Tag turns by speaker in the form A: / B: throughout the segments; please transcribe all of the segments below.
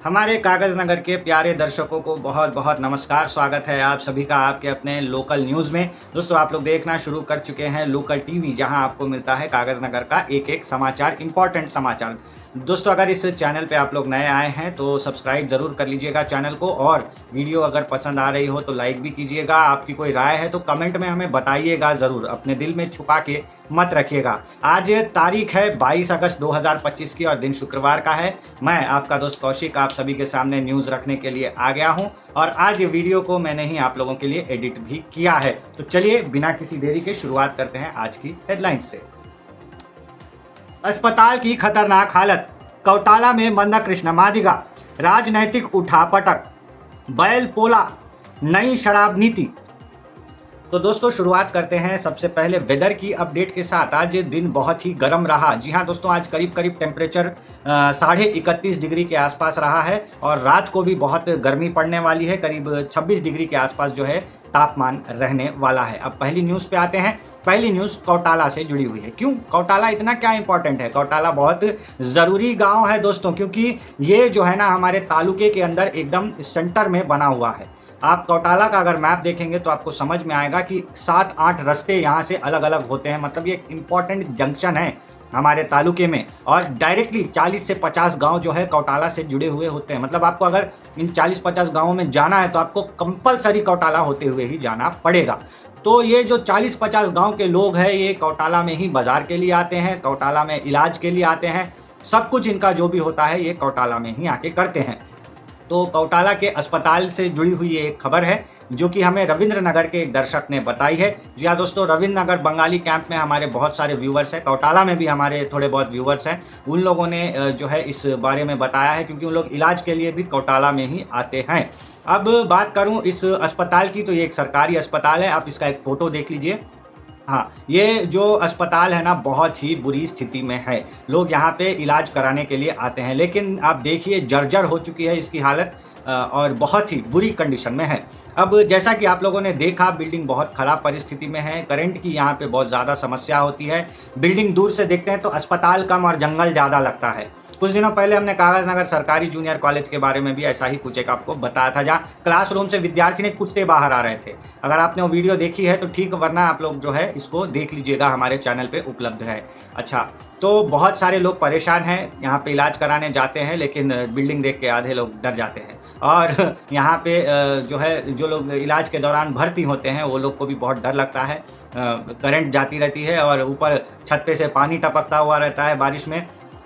A: हमारे कागज़ नगर के प्यारे दर्शकों को बहुत बहुत नमस्कार। स्वागत है आप सभी का आपके अपने लोकल न्यूज़ में। दोस्तों, आप लोग देखना शुरू कर चुके हैं लोकल टीवी, जहां आपको मिलता है कागज़ नगर का एक एक समाचार, इम्पोर्टेंट समाचार। दोस्तों, अगर इस चैनल पे आप लोग नए आए हैं तो सब्सक्राइब ज़रूर कर लीजिएगा चैनल को, और वीडियो अगर पसंद आ रही हो तो लाइक भी कीजिएगा। आपकी कोई राय है तो कमेंट में हमें बताइएगा ज़रूर, अपने दिल में छुपा के मत रखिएगा। आज तारीख है 22 अगस्त 2025 की और दिन शुक्रवार का है। मैं आपका दोस्त कौशिक आप सभी के सामने न्यूज़ रखने के लिए आ गया हूं, और आज ये वीडियो को मैंने ही आप लोगों के लिए एडिट भी किया है। तो चलिए बिना किसी देरी के शुरुआत करते हैं आज की हेडलाइंस से। अस्पताल की खतरनाक हालत, कौटाला में मंदाकृष्ण मादिगा, राजनैतिक उठापटक, बैल पोला, नई शराब नीति। तो दोस्तों, शुरुआत करते हैं सबसे पहले वेदर की अपडेट के साथ। आज दिन बहुत ही गर्म रहा। जी हाँ दोस्तों, आज करीब करीब टेम्परेचर 31.5 डिग्री के आसपास रहा है, और रात को भी बहुत गर्मी पड़ने वाली है। करीब 26 डिग्री के आसपास जो है तापमान रहने वाला है। अब पहली न्यूज़ पे आते हैं। पहली न्यूज़ कौटाला से जुड़ी हुई है। क्यों कौटाला इतना क्या इंपॉर्टेंट है? कौटाला बहुत ज़रूरी गांव है दोस्तों, क्योंकि ये जो है ना हमारे तालुके के अंदर एकदम सेंटर में बना हुआ है। आप कौटाला का अगर मैप देखेंगे तो आपको समझ में आएगा कि 7-8 रास्ते यहाँ से अलग अलग होते हैं। मतलब ये एक इम्पॉर्टेंट जंक्शन है हमारे तालुके में, और डायरेक्टली 40 से 50 गांव जो है कौटाला से जुड़े हुए होते हैं। मतलब आपको अगर इन 40-50 गांवों में जाना है तो आपको कंपलसरी कौटाला होते हुए ही जाना पड़ेगा। तो ये जो 40-50 गांव के लोग हैं, ये कौटाला में ही बाजार के लिए आते हैं, कौटाला में इलाज के लिए आते हैं। सब कुछ इनका जो भी होता है ये कौटाला में ही आके करते हैं। तो कौटाला के अस्पताल से जुड़ी हुई एक खबर है, जो कि हमें रविंद्र नगर के एक दर्शक ने बताई है। जी हाँ दोस्तों, रविंद्र नगर बंगाली कैंप में हमारे बहुत सारे व्यूवर्स हैं, कौटाला में भी हमारे थोड़े बहुत व्यूवर्स हैं। उन लोगों ने जो है इस बारे में बताया है, क्योंकि उन लोग इलाज के लिए भी कौटाला में ही आते हैं। अब बात करूँ इस अस्पताल की, तो ये एक सरकारी अस्पताल है। आप इसका एक फ़ोटो देख लीजिए। हाँ, ये जो अस्पताल है ना बहुत ही बुरी स्थिति में है। लोग यहाँ पे इलाज कराने के लिए आते हैं, लेकिन आप देखिए जर्जर हो चुकी है इसकी हालत, और बहुत ही बुरी कंडीशन में है। अब जैसा कि आप लोगों ने देखा, बिल्डिंग बहुत ख़राब परिस्थिति में है। करंट की यहाँ पे बहुत ज़्यादा समस्या होती है। बिल्डिंग दूर से देखते हैं तो अस्पताल कम और जंगल ज़्यादा लगता है। कुछ दिनों पहले हमने कागज़ नगर सरकारी जूनियर कॉलेज के बारे में भी ऐसा ही कुछ एक आपको बताया था, जहाँ क्लासरूम से विद्यार्थी ने कुत्ते बाहर आ रहे थे। अगर आपने वो वीडियो देखी है तो ठीक, वरना आप लोग जो है इसको देख लीजिएगा, हमारे चैनल पे उपलब्ध है। अच्छा, तो बहुत सारे लोग परेशान हैं, यहाँ पे इलाज कराने जाते हैं, लेकिन बिल्डिंग देख के आधे लोग डर जाते हैं। और यहाँ पे जो है जो लोग इलाज के दौरान भर्ती होते हैं वो लोग को भी बहुत डर लगता है। करंट जाती रहती है, और ऊपर छत पे से पानी टपकता हुआ रहता है बारिश में।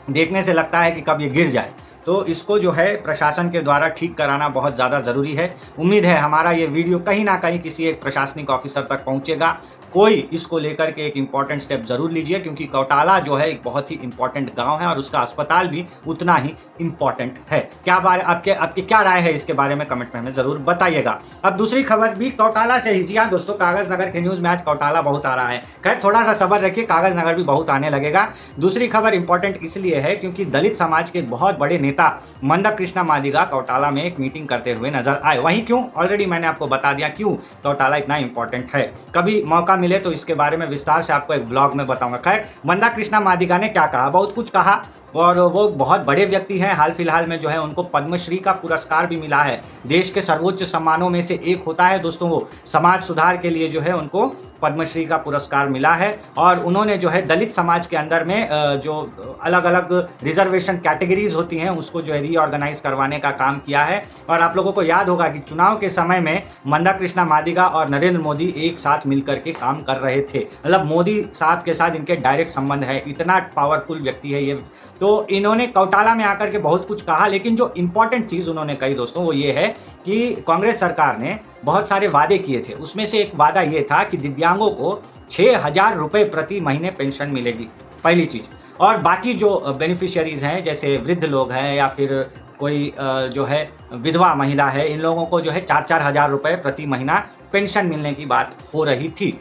A: देखने से लगता है कि कब ये गिर जाए। तो इसको जो है प्रशासन के द्वारा ठीक कराना बहुत ज़्यादा ज़रूरी है। उम्मीद है हमारा ये वीडियो कहीं ना कहीं किसी एक प्रशासनिक ऑफिसर तक पहुँचेगा। कोई इसको लेकर के एक इम्पॉर्टेंट स्टेप ज़रूर लीजिए, क्योंकि कौटाला जो है एक बहुत ही इम्पॉर्टेंट गांव है, और उसका अस्पताल भी उतना ही इम्पॉर्टेंट है। क्या बारे आपकी क्या राय है इसके बारे में कमेंट में हमें ज़रूर बताइएगा। अब दूसरी खबर भी कौटाला से ही। जी हाँ दोस्तों, कागज़ नगर के न्यूज़ में आज कौटाला बहुत आ रहा है। खैर, थोड़ा सा सब्र रखिए, कागज़ नगर भी बहुत आने लगेगा। दूसरी खबर इंपॉर्टेंट इसलिए है क्योंकि दलित समाज के एक बहुत बड़े नेता मंदाकृष्ण मादिगा कौटाला में एक मीटिंग करते हुए नजर आए। वहीं क्यों, ऑलरेडी मैंने आपको बता दिया क्यों कौटाला इतना इंपॉर्टेंट है। कभी मौका मिले तो इसके बारे में विस्तार से आपको एक ब्लॉग में बताऊंगा। खैर, मंदाकृष्ण मादिगा ने क्या कहा, बहुत कुछ कहा, और वो बहुत बड़े व्यक्ति हैं। हाल फिलहाल में जो है उनको पद्मश्री का पुरस्कार भी मिला है। देश के सर्वोच्च सम्मानों में से एक होता है दोस्तों वो। समाज सुधार के लिए जो है उनको पद्मश्री का पुरस्कार मिला है, और उन्होंने जो है दलित समाज के अंदर में जो अलग अलग रिजर्वेशन कैटेगरीज होती हैं उसको जो है रीऑर्गेनाइज करवाने का काम किया है। और आप लोगों को याद होगा कि चुनाव के समय में मंदाकृष्ण मादिगा और नरेंद्र मोदी एक साथ मिलकर के काम कर रहे थे। मतलब मोदी साहब के साथ इनके डायरेक्ट संबंध है, इतना पावरफुल व्यक्ति है ये। तो इन्होंने कौटाला में आकर के बहुत कुछ कहा, लेकिन जो इंपॉर्टेंट चीज़ उन्होंने कही दोस्तों वो ये है कि कांग्रेस सरकार ने बहुत सारे वादे किए थे। उसमें से एक वादा ये था कि दिव्यांगों को 6,000 रुपये प्रति महीने पेंशन मिलेगी, पहली चीज़। और बाकी जो बेनिफिशियरीज हैं, जैसे वृद्ध लोग हैं या फिर कोई जो है विधवा महिला है, इन लोगों को जो है 4-4 हज़ार रुपये प्रति महीना पेंशन मिलने की बात हो रही थी।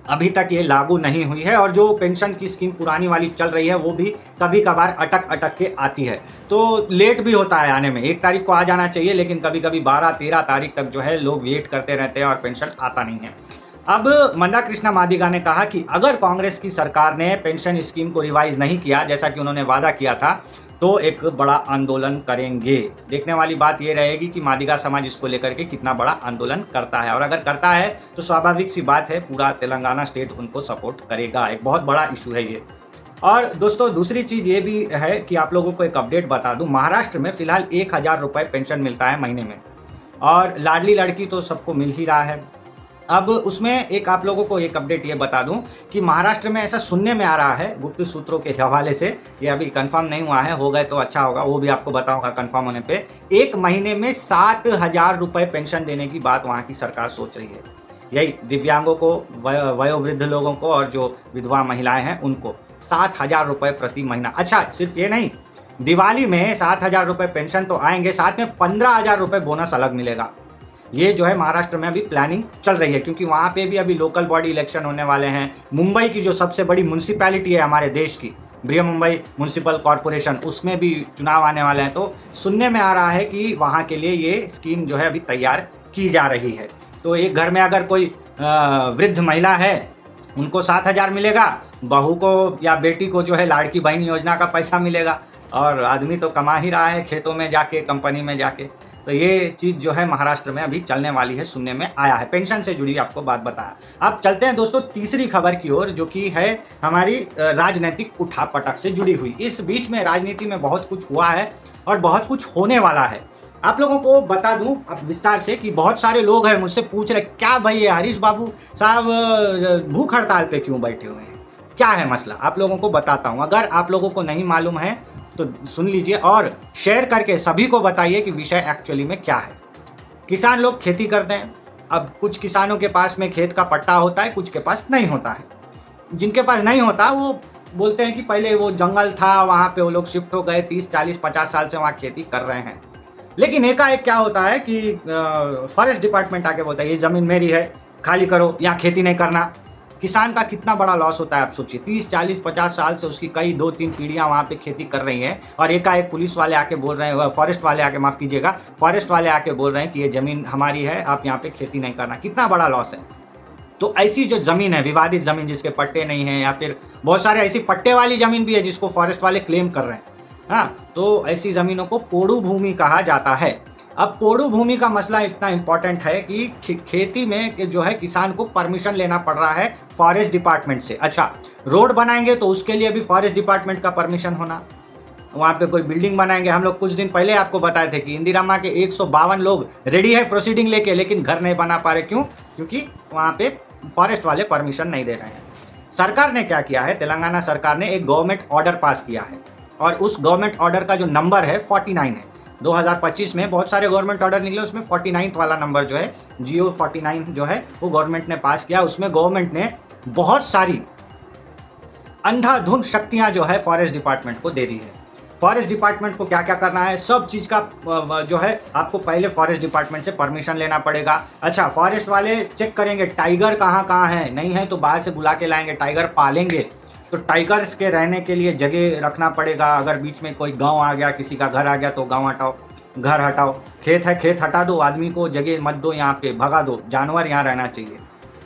A: अभी तक ये लागू नहीं हुई है, और जो पेंशन की स्कीम पुरानी वाली चल रही है वो भी कभी कभार अटक अटक के आती है। तो लेट भी होता है आने में। 1 तारीख को आ जाना चाहिए, लेकिन कभी कभी 12-13 तारीख तक जो है लोग वेट करते रहते हैं और पेंशन आता नहीं है। अब मंदाकृष्ण मादिगा ने कहा कि अगर कांग्रेस की सरकार ने पेंशन स्कीम को रिवाइज नहीं किया, जैसा कि उन्होंने वादा किया था, तो एक बड़ा आंदोलन करेंगे। देखने वाली बात ये रहेगी कि मादिगा समाज इसको लेकर के कितना बड़ा आंदोलन करता है, और अगर करता है तो स्वाभाविक सी बात है पूरा तेलंगाना स्टेट उनको सपोर्ट करेगा। एक बहुत बड़ा इशू है ये। और दोस्तों दूसरी चीज़ ये भी है कि आप लोगों को एक अपडेट बता दूं, महाराष्ट्र में फिलहाल 1000 रुपये पेंशन मिलता है महीने में, और लाडली लड़की तो सबको मिल ही रहा है। अब उसमें एक आप लोगों को एक अपडेट ये बता दूं कि महाराष्ट्र में ऐसा सुनने में आ रहा है गुप्त सूत्रों के हवाले से, ये अभी कंफर्म नहीं हुआ है, हो गए तो अच्छा होगा, वो भी आपको बताऊंगा कंफर्म होने पे, एक महीने में 7000 रुपये पेंशन देने की बात वहाँ की सरकार सोच रही है। यही दिव्यांगों को, वयोवृद्ध लोगों को और जो विधवा महिलाएं हैं उनको 7000 रुपये प्रति महीना। अच्छा सिर्फ ये नहीं, दिवाली में 7000 रुपये पेंशन तो आएंगे, साथ में 15000 रुपये बोनस अलग मिलेगा। ये जो है महाराष्ट्र में अभी प्लानिंग चल रही है, क्योंकि वहाँ पे भी अभी लोकल बॉडी इलेक्शन होने वाले हैं। मुंबई की जो सबसे बड़ी म्यूनसिपैलिटी है हमारे देश की, बृहन्मुंबई म्यूनसिपल कॉरपोरेशन, उसमें भी चुनाव आने वाले हैं। तो सुनने में आ रहा है कि वहाँ के लिए ये स्कीम जो है अभी तैयार की जा रही है। तो एक घर में अगर कोई वृद्ध महिला है उनको 7000 मिलेगा, बहू को या बेटी को जो है लाड़की बहन योजना का पैसा मिलेगा, और आदमी तो कमा ही रहा है खेतों में जाके, कंपनी में जाके। तो ये चीज़ जो है महाराष्ट्र में अभी चलने वाली है, सुनने में आया है। पेंशन से जुड़ी आपको बात बताया। अब चलते हैं दोस्तों तीसरी खबर की ओर, जो कि है हमारी राजनीतिक उठापटक से जुड़ी हुई। इस बीच में राजनीति में बहुत कुछ हुआ है और बहुत कुछ होने वाला है। आप लोगों को बता दूं अब विस्तार से कि बहुत सारे लोग हैं मुझसे पूछ रहे, क्या भाई ये हरीश बाबू साहब भूख हड़ताल पे क्यों बैठे हुए हैं, क्या है मसला? आप लोगों को बताता हूं। अगर आप लोगों को नहीं मालूम है तो सुन लीजिए और शेयर करके सभी को बताइए कि विषय एक्चुअली में क्या है। किसान लोग खेती करते हैं। अब कुछ किसानों के पास में खेत का पट्टा होता है, कुछ के पास नहीं होता है। जिनके पास नहीं होता वो बोलते हैं कि पहले वो जंगल था, वहाँ पे वो लोग शिफ्ट हो गए, 30 40 50 साल से वहाँ खेती कर रहे हैं। लेकिन एकाएक क्या होता है कि फॉरेस्ट डिपार्टमेंट आके बोलता है ये ज़मीन मेरी है, खाली करो, यहाँ खेती नहीं करना। किसान का कितना बड़ा लॉस होता है आप सोचिए। 30 40 50 साल से उसकी कई 2-3 पीढ़ियाँ वहाँ पे खेती कर रही हैं, और एकाएक पुलिस वाले आके बोल रहे हैं, फॉरेस्ट वाले आके, माफ़ कीजिएगा, फॉरेस्ट वाले आके बोल रहे हैं कि ये ज़मीन हमारी है, आप यहाँ पे खेती नहीं करना। कितना बड़ा लॉस है। तो ऐसी जो ज़मीन है, विवादित ज़मीन जिसके पट्टे नहीं हैं, या फिर बहुत सारे ऐसी पट्टे वाली ज़मीन भी है जिसको फॉरेस्ट वाले क्लेम कर रहे हैं, हाँ, तो ऐसी ज़मीनों को पोड़ू भूमि कहा जाता है। अब पोड़ू भूमि का मसला इतना इम्पॉर्टेंट है कि खेती में जो है किसान को परमिशन लेना पड़ रहा है फॉरेस्ट डिपार्टमेंट से। अच्छा, रोड बनाएंगे तो उसके लिए भी फॉरेस्ट डिपार्टमेंट का परमिशन होना। वहाँ पे कोई बिल्डिंग बनाएंगे, हम लोग कुछ दिन पहले आपको बताए थे कि इंदिरा माँ के 152 लोग रेडी है प्रोसीडिंग लेके, लेकिन घर नहीं बना पा रहे। क्यों? क्योंकि वहाँ पे फॉरेस्ट वाले परमिशन नहीं दे रहे हैं। सरकार ने क्या किया है, तेलंगाना सरकार ने एक गवर्नमेंट ऑर्डर पास किया है, और उस गवर्नमेंट ऑर्डर का जो नंबर है 49 है। 2025 में बहुत सारे गवर्नमेंट ऑर्डर निकले, उसमें 49 वाला नंबर जो है, GO 49 जो है, वो गवर्नमेंट ने पास किया। उसमें गवर्नमेंट ने बहुत सारी अंधाधुंध शक्तियां जो है फॉरेस्ट डिपार्टमेंट को दे दी है। फॉरेस्ट डिपार्टमेंट को क्या क्या करना है, सब चीज़ का जो है आपको पहले फॉरेस्ट डिपार्टमेंट से परमिशन लेना पड़ेगा। अच्छा, फॉरेस्ट वाले चेक करेंगे टाइगर कहाँ कहाँ है, नहीं है तो बाहर से बुला के लाएंगे, टाइगर पालेंगे तो टाइगर्स के रहने के लिए जगह रखना पड़ेगा। अगर बीच में कोई गांव आ गया, किसी का घर आ गया तो गांव हटाओ, घर हटाओ, खेत है खेत हटा दो, आदमी को जगह मत दो, यहाँ पे भगा दो, जानवर यहाँ रहना चाहिए।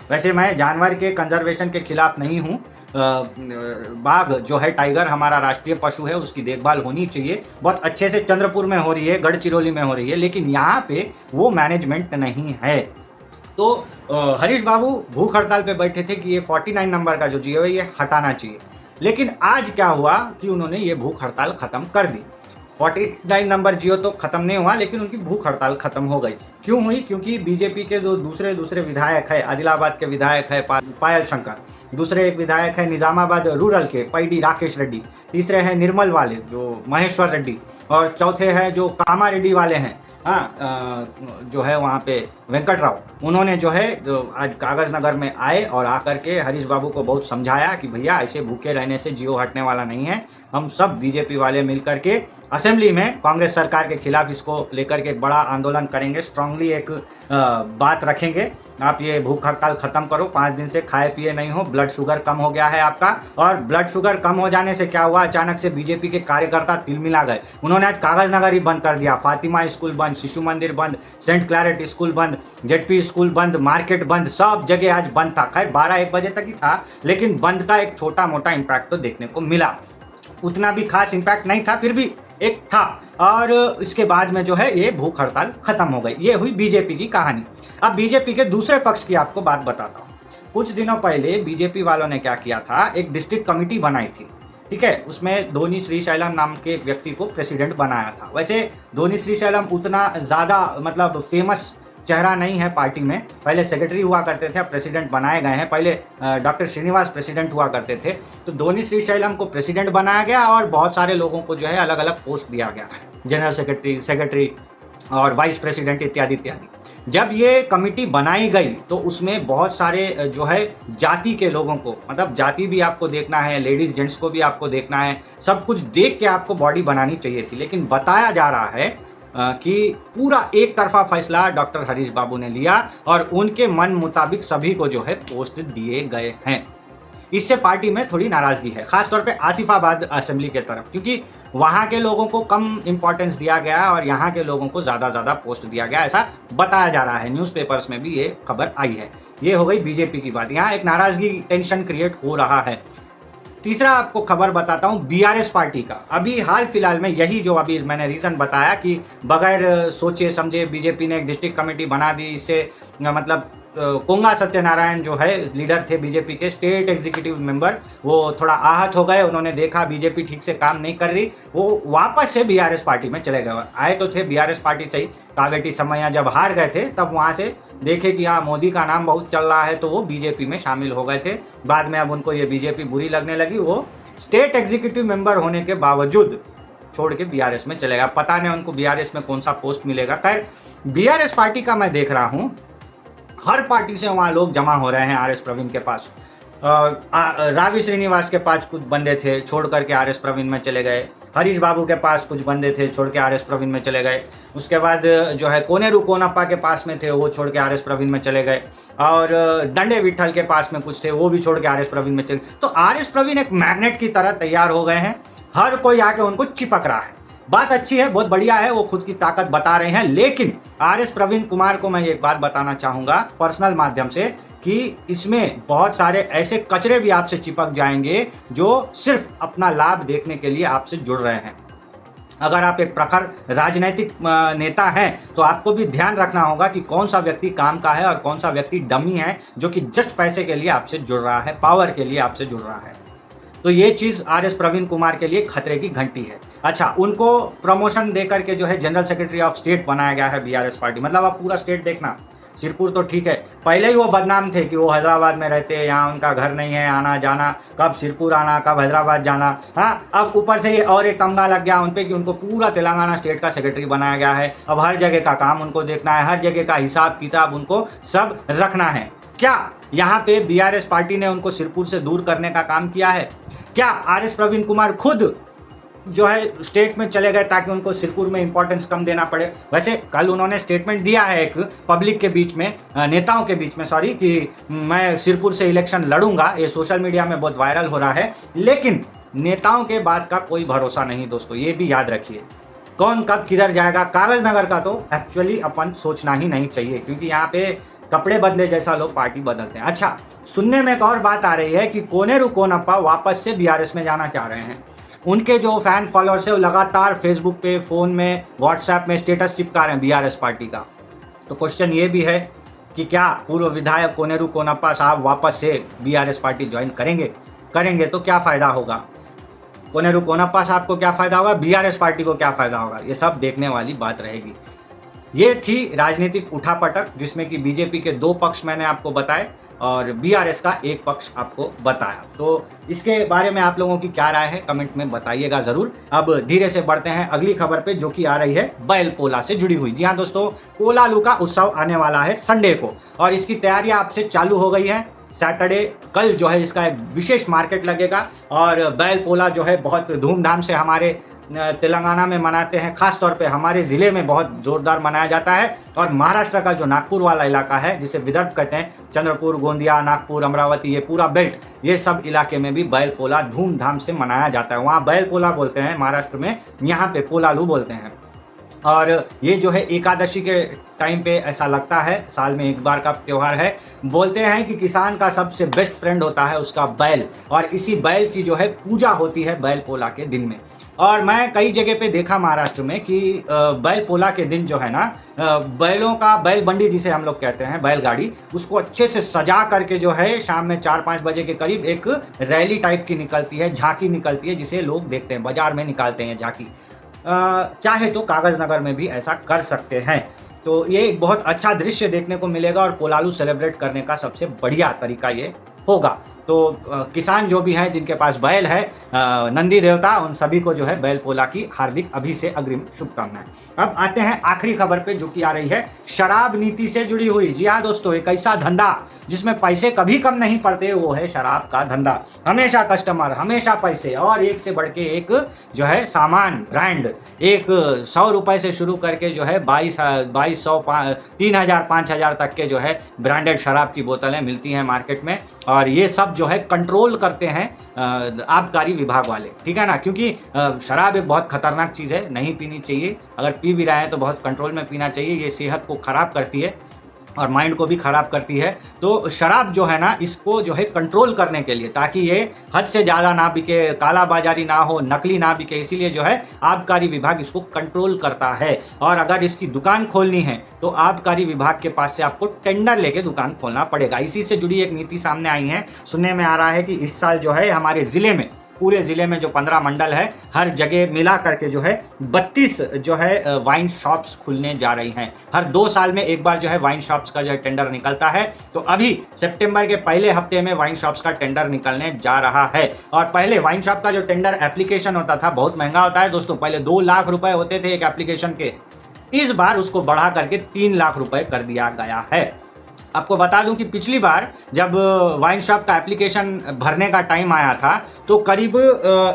A: वैसे मैं जानवर के कंजर्वेशन के खिलाफ नहीं हूँ। बाघ जो है, टाइगर हमारा राष्ट्रीय पशु है, उसकी देखभाल होनी चाहिए। बहुत अच्छे से चंद्रपुर में हो रही है, गढ़चिरौली में हो रही है, लेकिन यहाँ पे वो मैनेजमेंट नहीं है। तो हरीश बाबू भूख हड़ताल पे बैठे थे कि ये 49 नंबर का जो GO है ये हटाना चाहिए। लेकिन आज क्या हुआ कि उन्होंने ये भूख हड़ताल ख़त्म कर दी। 49 नंबर GO तो ख़त्म नहीं हुआ, लेकिन उनकी भूख हड़ताल ख़त्म हो गई। क्यों हुई? क्योंकि बीजेपी के जो दूसरे विधायक है, आदिलाबाद के विधायक है पायल शंकर, दूसरे एक विधायक है निज़ामाबाद रूरल के पैडी राकेश रेड्डी, तीसरे हैं निर्मल वाले जो महेश्वर रेड्डी, और चौथे हैं जो कामा रेड्डी वाले हैं, हाँ, जो है वहाँ पे वेंकट राव। उन्होंने जो है जो आज कागज़ नगर में आए और आकर के हरीश बाबू को बहुत समझाया कि भैया ऐसे भूखे रहने से GO हटने वाला नहीं है। हम सब बीजेपी वाले मिलकर के असेंबली में कांग्रेस सरकार के खिलाफ इसको लेकर के एक बड़ा आंदोलन करेंगे, स्ट्रांगली एक बात रखेंगे। आप ये भूख हड़ताल ख़त्म करो, 5 दिन से खाए पिए नहीं हो, ब्लड शुगर कम हो गया है आपका। और ब्लड शुगर कम हो जाने से क्या हुआ, अचानक से बीजेपी के कार्यकर्ता तिलमिला गए। उन्होंने आज कागज़ नगर ही बंद कर दिया, फातिमा स्कूल बंद, शिशु मंदिर बंद, सेंट क्लैरेट स्कूल बंद, ZP स्कूल बंद, मार्केट बंद, सब जगह आज बंद था। खैर 12-1 बजे तक ही था, लेकिन बंद का एक छोटा मोटा इम्पैक्ट तो देखने को मिला। उतना भी खास इम्पैक्ट नहीं था, फिर भी एक था, और इसके बाद में जो है ये भूख हड़ताल खत्म हो गई। ये हुई बीजेपी की कहानी। अब बीजेपी के दूसरे पक्ष की आपको बात बताता हूँ। कुछ दिनों पहले बीजेपी वालों ने क्या किया था, एक डिस्ट्रिक्ट कमेटी बनाई थी, ठीक है। उसमें धोनी श्रीशैलम नाम के व्यक्ति को प्रेसिडेंट बनाया था। वैसे धोनी श्रीशैलम उतना ज़्यादा मतलब फेमस चेहरा नहीं है पार्टी में, पहले सेक्रेटरी हुआ करते थे, अब प्रेसिडेंट बनाए गए हैं। पहले डॉक्टर श्रीनिवास प्रेसिडेंट हुआ करते थे। तो धोनी श्रीशैलम को प्रेसिडेंट बनाया गया और बहुत सारे लोगों को जो है अलग अलग पोस्ट दिया गया, जनरल सेक्रेटरी और वाइस प्रेसिडेंट इत्यादि इत्यादि। जब ये कमिटी बनाई गई तो उसमें बहुत सारे जो है जाति के लोगों को, मतलब जाति भी आपको देखना है, लेडीज जेंट्स को भी आपको देखना है, सब कुछ देख के आपको बॉडी बनानी चाहिए थी। लेकिन बताया जा रहा है कि पूरा एक तरफा फैसला डॉक्टर हरीश बाबू ने लिया और उनके मन मुताबिक सभी को जो है पोस्ट दिए गए हैं। इससे पार्टी में थोड़ी नाराजगी है, खासतौर पे आसिफाबाद असेंबली के तरफ, क्योंकि वहाँ के लोगों को कम इंपॉर्टेंस दिया गया और यहाँ के लोगों को ज़्यादा पोस्ट दिया गया, ऐसा बताया जा रहा है। न्यूज़पेपर्स में भी ये खबर आई है। ये हो गई बीजेपी की बात। यहाँ एक नाराजगी, टेंशन क्रिएट हो रहा है। तीसरा आपको खबर बताता हूँ बीआरएस पार्टी का। अभी हाल फिलहाल में यही जो अभी मैंने रीज़न बताया कि बगैर सोचे समझे बीजेपी ने एक डिस्ट्रिक्ट कमेटी बना दी, इससे मतलब कोंगा सत्यनारायण जो है लीडर थे बीजेपी के, स्टेट एग्जीक्यूटिव मेंबर, वो थोड़ा आहत हो गए। उन्होंने देखा बीजेपी ठीक से काम नहीं कर रही, वो वापस से बीआरएस पार्टी में चले गए। आए तो थे बीआरएस पार्टी से ही, कावेटी समैया जब हार गए थे तब वहाँ से देखे कि हाँ मोदी का नाम बहुत चल रहा है, तो वो बीजेपी में शामिल हो गए थे। बाद में अब उनको ये बीजेपी बुरी लगने लगी, वो स्टेट एग्जीक्यूटिव मेंबर होने के बावजूद छोड़ के बीआरएस में चले गए। पता नहीं उनको बीआरएस में कौन सा पोस्ट मिलेगा। खैर बीआरएस पार्टी का मैं देख रहा हूँ, हर पार्टी से वहाँ लोग जमा हो रहे हैं आर एस प्रवीण के पास। रावी श्रीनिवास के पास कुछ बंदे थे, छोड़ करके आर एस प्रवीण में चले गए। हरीश बाबू के पास कुछ बंदे थे, छोड़ के आर एस प्रवीण में चले गए। उसके बाद जो है कोनेरू कोनप्पा के पास में थे, वो छोड़ के आर एस प्रवीण में चले गए। और दंडे विठल के पास में कुछ थे, वो भी छोड़ के आर एस प्रवीण में चले। तो आर एस प्रवीण एक मैग्नेट की तरह तैयार हो गए हैं, हर कोई आके उनको चिपक रहा है। बात अच्छी है, बहुत बढ़िया है, वो खुद की ताकत बता रहे हैं। लेकिन आर एस प्रवीण कुमार को मैं एक बात बताना चाहूँगा पर्सनल माध्यम से कि इसमें बहुत सारे ऐसे कचरे भी आपसे चिपक जाएंगे जो सिर्फ अपना लाभ देखने के लिए आपसे जुड़ रहे हैं। अगर आप एक प्रखर राजनीतिक नेता हैं तो आपको भी ध्यान रखना होगा कि कौन सा व्यक्ति काम का है और कौन सा व्यक्ति डमी है, जो कि जस्ट पैसे के लिए आपसे जुड़ रहा है, पावर के लिए आपसे जुड़ रहा है। तो ये चीज़ आर एस प्रवीण कुमार के लिए खतरे की घंटी है। अच्छा, उनको प्रमोशन देकर के जो है जनरल सेक्रेटरी ऑफ स्टेट बनाया गया है बीआरएस पार्टी। मतलब आप पूरा स्टेट देखना, सिरपुर तो ठीक है, पहले ही वो बदनाम थे कि वो हैदराबाद में रहते हैं, यहाँ उनका घर नहीं है, आना जाना, कब सिरपुर आना, कब हैदराबाद जाना। हाँ, अब ऊपर से ये और एक तमगा लग गया उन पर कि उनको पूरा तेलंगाना स्टेट का सेक्रेटरी बनाया गया है। अब हर जगह का काम उनको देखना है, हर जगह का हिसाब किताब उनको सब रखना है। क्या यहाँ पे बीआरएस पार्टी ने उनको सिरपुर से दूर करने का काम किया है? क्या आर एस प्रवीण कुमार खुद जो है स्टेट में चले गए ताकि उनको सिरपुर में इंपॉर्टेंस कम देना पड़े? वैसे कल उन्होंने स्टेटमेंट दिया है एक पब्लिक के बीच में, नेताओं के बीच में सॉरी, कि मैं सिरपुर से इलेक्शन लड़ूंगा। ये सोशल मीडिया में बहुत वायरल हो रहा है। लेकिन नेताओं के बात का कोई भरोसा नहीं दोस्तों, ये भी याद रखिए। कौन कब किधर जाएगा, कागज नगर का तो एक्चुअली अपन सोचना ही नहीं चाहिए, क्योंकि यहाँ पे कपड़े बदले जैसा लोग पार्टी बदलते हैं। अच्छा, सुनने में एक और बात आ रही है कि कोनेरू कोनप्पा वापस से बीआरएस में जाना चाह रहे हैं। उनके जो फैन फॉलोअर्स है वो लगातार फेसबुक पे, फ़ोन में, व्हाट्सएप में स्टेटस चिपका रहे हैं बीआरएस पार्टी का। तो क्वेश्चन ये भी है कि क्या पूर्व विधायक कोनेरू कोनप्पा साहब वापस से बीआरएस पार्टी ज्वाइन करेंगे तो क्या फ़ायदा होगा? कोनेरू कोनप्पा साहब को क्या फ़ायदा होगा, बीआरएस पार्टी को क्या फ़ायदा होगा, ये सब देखने वाली बात रहेगी। ये थी राजनीतिक उठापटक, जिसमें कि बीजेपी के दो पक्ष मैंने आपको बताए और बीआरएस का एक पक्ष आपको बताया। तो इसके बारे में आप लोगों की क्या राय है कमेंट में बताइएगा ज़रूर। अब धीरे से बढ़ते हैं अगली खबर पे, जो कि आ रही है बैल पोला से जुड़ी हुई। जी हाँ दोस्तों, पोलालू का उत्सव आने वाला है संडे को और इसकी तैयारियां आप से चालू हो गई हैं। सैटरडे कल जो है इसका एक विशेष मार्केट लगेगा और बैल पोला जो है बहुत धूमधाम से हमारे तेलंगाना में मनाते हैं। खास तौर पे हमारे ज़िले में बहुत ज़ोरदार मनाया जाता है और महाराष्ट्र का जो नागपुर वाला इलाका है, जिसे विदर्भ कहते हैं, चंद्रपुर, गोंदिया, नागपुर, अमरावती, ये पूरा बेल्ट, ये सब इलाके में भी बैल पोला धूमधाम से मनाया जाता है। वहाँ बैल पोला बोलते हैं महाराष्ट्र में, यहाँ पे पोलालू बोलते हैं। और ये जो है एकादशी के टाइम पे ऐसा लगता है, साल में एक बार का त्यौहार है। बोलते हैं कि किसान का सबसे बेस्ट फ्रेंड होता है उसका बैल, और इसी बैल की जो है पूजा होती है बैल पोला के दिन में। और मैं कई जगह पे देखा महाराष्ट्र में कि बैल पोला के दिन जो है ना, बैलों का बैल बंडी जिसे हम लोग कहते हैं, बैलगाड़ी, उसको अच्छे से सजा करके जो है शाम में 4-5 बजे के करीब एक रैली टाइप की निकलती है, झांकी निकलती है, जिसे लोग देखते हैं, बाजार में निकालते हैं झांकी। चाहे तो कागज नगर में भी ऐसा कर सकते हैं। तो ये एक बहुत अच्छा दृश्य देखने को मिलेगा और पोलालू सेलिब्रेट करने का सबसे बढ़िया तरीका ये होगा। तो किसान जो भी हैं जिनके पास बैल है, नंदी देवता, उन सभी को जो है बैल पोला की हार्दिक अभी से अग्रिम शुभकामनाएं। अब आते हैं आखिरी खबर पे, जो कि आ रही है शराब नीति से जुड़ी हुई। जी हाँ दोस्तों, एक ऐसा धंधा जिसमें पैसे कभी कम नहीं पड़ते, वो है शराब का धंधा। हमेशा कस्टमर, हमेशा पैसे, और एक से बढ़ के एक जो है सामान, ब्रांड, एक 100 रुपए से शुरू करके जो है 2200, 3000, 5000 तक के जो है ब्रांडेड शराब की बोतलें मिलती हैं मार्केट में। और ये सब जो है कंट्रोल करते हैं आबकारी विभाग वाले, ठीक है ना, क्योंकि शराब एक बहुत खतरनाक चीज़ है, नहीं पीनी चाहिए। अगर पी भी रहे हैं तो बहुत कंट्रोल में पीना चाहिए। ये सेहत को खराब करती है और माइंड को भी खराब करती है। तो शराब जो है ना, इसको जो है कंट्रोल करने के लिए, ताकि ये हद से ज़्यादा ना बिके, कालाबाजारी ना हो, नकली ना बिके, इसीलिए जो है आबकारी विभाग इसको कंट्रोल करता है। और अगर इसकी दुकान खोलनी है तो आबकारी विभाग के पास से आपको टेंडर लेके दुकान खोलना पड़ेगा। इसी से जुड़ी एक नीति सामने आई है। सुनने में आ रहा है कि इस साल जो है हमारे ज़िले में, पूरे ज़िले में जो 15 मंडल है, हर जगह मिला करके जो है 32 जो है वाइन शॉप्स खुलने जा रही हैं। हर 2 साल में एक बार जो है वाइन शॉप्स का जो है टेंडर निकलता है। तो अभी सितंबर के पहले हफ्ते में वाइन शॉप्स का टेंडर निकलने जा रहा है। और पहले वाइन शॉप का जो टेंडर एप्लीकेशन होता था, बहुत महंगा होता है दोस्तों, पहले 2 लाख रुपए होते थे एक एप्लीकेशन के। इस बार उसको बढ़ा करके 3 लाख रुपए कर दिया गया है। आपको बता दूं कि पिछली बार जब वाइन शॉप का एप्लीकेशन भरने का टाइम आया था, तो करीब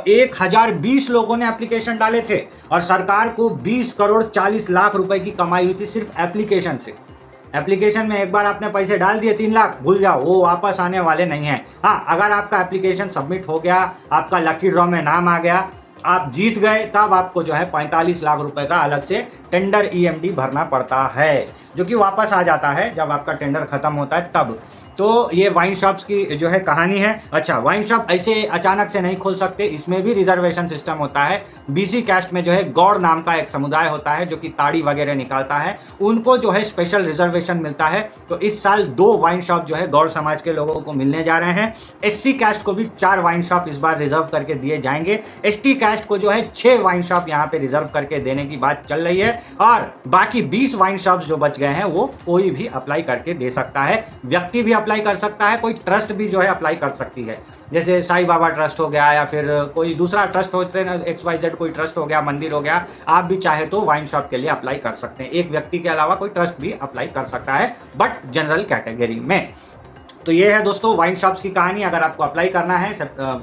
A: 1020 लोगों ने एप्लीकेशन डाले थे और सरकार को 20 करोड़ 40 लाख रुपए की कमाई हुई थी सिर्फ एप्लीकेशन से। एप्लीकेशन में एक बार आपने पैसे डाल दिए 3 लाख, भूल जाओ, वो वापस आने वाले नहीं हैं। हाँ, अगर आपका एप्लीकेशन सबमिट हो गया, आपका लकी ड्रॉ में नाम आ गया, आप जीत गए, तब आपको जो है 45 लाख रुपए का अलग से टेंडर ईएमडी भरना पड़ता है, जो कि वापस आ जाता है जब आपका टेंडर खत्म होता है तब। तो ये वाइन शॉप्स की जो है कहानी है। अच्छा, वाइन शॉप ऐसे अचानक से नहीं खोल सकते, इसमें भी रिजर्वेशन सिस्टम होता है। बीसी कास्ट में जो है गौड़ नाम का एक समुदाय होता है जो कि ताड़ी वगैरह निकालता है, उनको जो है स्पेशल रिजर्वेशन मिलता है। तो इस साल 2 वाइन शॉप जो है गौड़ समाज के लोगों को मिलने जा रहे हैं। एससी कास्ट को भी 4 वाइन शॉप इस बार रिजर्व करके दिए जाएंगे। एसटी कास्ट को जो है 6 वाइन शॉप यहाँ पे रिजर्व करके देने की बात चल रही है। और बाकी 20 वाइन शॉप्स जो बच गए हैं वो कोई भी अप्लाई करके दे सकता है। व्यक्ति भी अप्लाई कर सकता है, कोई ट्रस्ट भी जो है अप्लाई कर सकती है, जैसे साईं बाबा ट्रस्ट हो गया या फिर कोई दूसरा ट्रस्ट होते हैं, XYZ कोई ट्रस्ट हो गया, मंदिर हो गया। आप भी चाहे तो वाइन शॉप के लिए अप्लाई कर सकते हैं। एक व्यक्ति के अलावा कोई ट्रस्ट भी अप्लाई कर सकता है, बट जनरल कैटेगरी में। तो ये है दोस्तों वाइन शॉप्स की कहानी। अगर आपको अप्लाई करना है,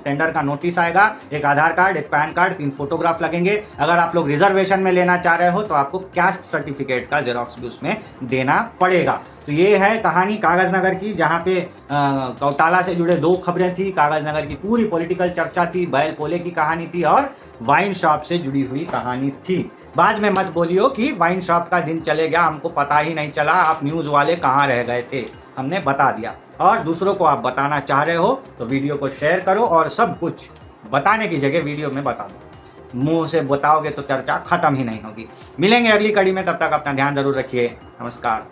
A: टेंडर का नोटिस आएगा, एक आधार कार्ड, एक पैन कार्ड, 3 फोटोग्राफ लगेंगे। अगर आप लोग रिजर्वेशन में लेना चाह रहे हो तो आपको कास्ट सर्टिफिकेट का जेरॉक्स भी उसमें देना पड़ेगा। तो ये है कहानी कागज नगर की, जहाँ पे कौटाला से जुड़े 2 खबरें थी, कागज नगर की पूरी पॉलिटिकल चर्चा थी, बैल पोले की कहानी थी और वाइन शॉप से जुड़ी हुई कहानी थी। बाद में मत बोलियो कि वाइन शॉप का दिन चले गया, हमको पता ही नहीं चला, आप न्यूज़ वाले कहाँ रह गए थे, हमने बता दिया। और दूसरों को आप बताना चाह रहे हो तो वीडियो को शेयर करो और सब कुछ बताने की जगह वीडियो में बता दो। मुंह से बताओगे तो चर्चा खत्म ही नहीं होगी। मिलेंगे अगली कड़ी में, तब तक अपना ध्यान जरूर रखिए। नमस्कार।